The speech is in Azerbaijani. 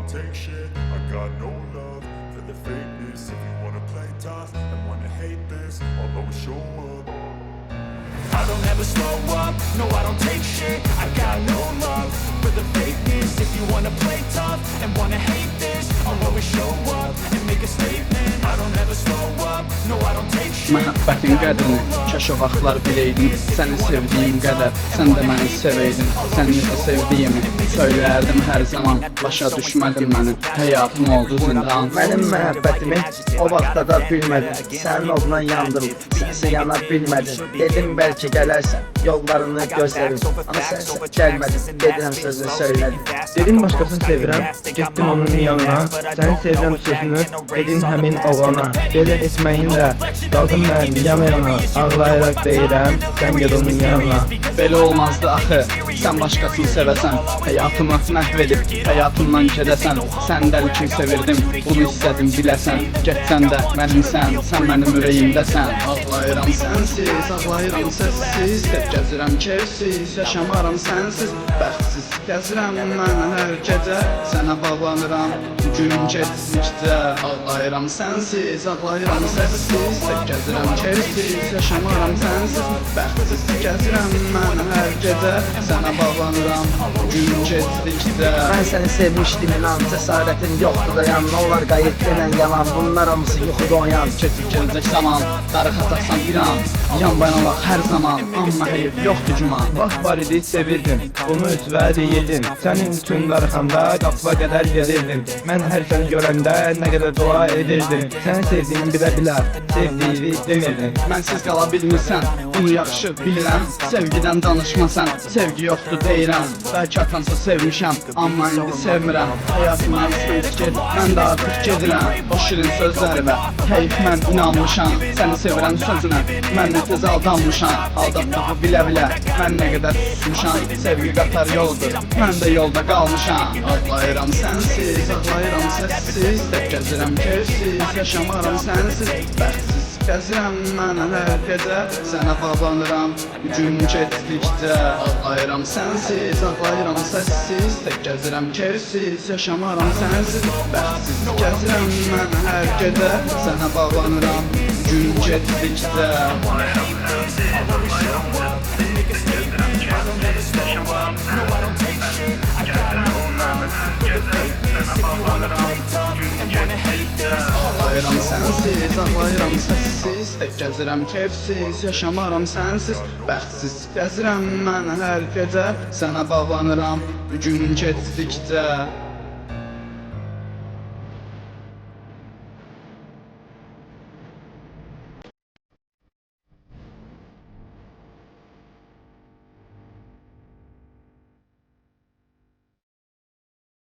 don't take shit. I got no love for the fakeness. If you wanna play tough and wanna hate this, I'll always show up. I don't ever slow up, no I don't take shit. I got no love for the fakeness. If you wanna play tough and wanna hate this, I'll always show up and make a statement. I don't ever slow up, no I don't take shit. Məhəbbətin qədrini kaş o vaxtlar biləydin. Səni sevdiyim qədər sən də məni sevəydin. Sən necə sevdiyimi söyləyərdim hər zaman. Başa düşmədin məni, həyatım oldu zindan. Mənim məhəbbətimi o vaxtda da bilmədim. Sənin oduna yandım, sənsə yana bilmədim. Dedim bəlkə gələrsən, yollarını gözlərim. Amma sənsə gəlmədin, gedirəm sözünü söylədim. Dedim başqasını sevirəm, getdim onun yanına. Səni sevirəm sözünü dedin həmin oğlana. Belə etməyinlə qaldım mən yana, ağlayaraq deyirəm, sən ged onun yanına. Belə olmazdı axı, sən başqasını sevəsən, həyatımı məhv edib, həyatımdan gedəsən. Sən dəli kim sevirdim, bunu istədim biləsən. Getsən də mənimsən, sən mənim ürəyimdəsən. Ağlayıram sənsiz, ağlayıram səssiz, tək gəzirəm keyfsiz, yaşamaram sənsiz. Bəxtsiz gəzirəm mən hər gecə, sənə bağlanıram gün keçdikcə. Ağlayıram sənsiz, ağlayıram səssiz, tək gəzirəm keyfsiz, yaşamaram sənsiz. Bəxtsiz gəzirəm mən hər gecə, sənə bağlanıram gün keçdikcə. Mən səni sevmişdim inan, cəsarətin yoxdur dayan. Nə olar qayıt denən yalan, bunlar hamısı yuxuda oyan. Keçib gələcək zaman, darıxacaqsan bir an, yan bayanalaq hər zaman, amma heyif yoxdur güman. Vaxt var idi sevirdim, bunu üzvə deyirdim. Sənin üçün darıxanda qapıya qədər gedirdim. Mən hər səni görəndə nə qədər dua edirdim. Səni sevdiyimi bilə, sevdiyini demirdim. Mənsiz qala bilmirsən, bunu yaxşı bilirəm. Sevgidən danışmasan, sevgi yoxdur deyirəm. Bəlkə atamsa sevmişəm, amma indi sevmirəm. Həyatımdan sıxıntı mən də artıq gedirəm. O şirin sözlərimə, heyif mən inanmışam. Səni sevirəm sözünə, mən nə tez aldanmışam. Aldatdığı bilə-bilə, mən nə qədər susmuşam. Sevgi qatar yoldur, mən də yolda qalmışam. Ağlayıram sənsiz, ağlayıram səssiz, tək gəzirəm keyfsiz, yaşamaram sənsiz. Bəxtsiz gəzirəm mən hər gecə, sənə bağlanıram gün keçdikcə. Ağlayıram sənsiz, ağlayıram səssiz, tək gəzirəm keyfsiz, yaşamaram sənsiz. Bəxtsiz gəzirəm mən hər gecə, sənə bağlanıram gün keçdikcə. Ağlayıram sənsiz, ağlayıram səssiz, tək gəzirəm keyfsiz, yaşamaram sənsiz. Gəzirəm mən hər gecə, sənə bağlanıram gün keçdikcə. Ağlayıram sənsiz, ağlayıram səssiz, tək gəzirəm keyfsiz, yaşamaram sənsiz. Bəxtsiz gəzirəm mən hər gecə, sənə bağlanıram gün keçdikcə.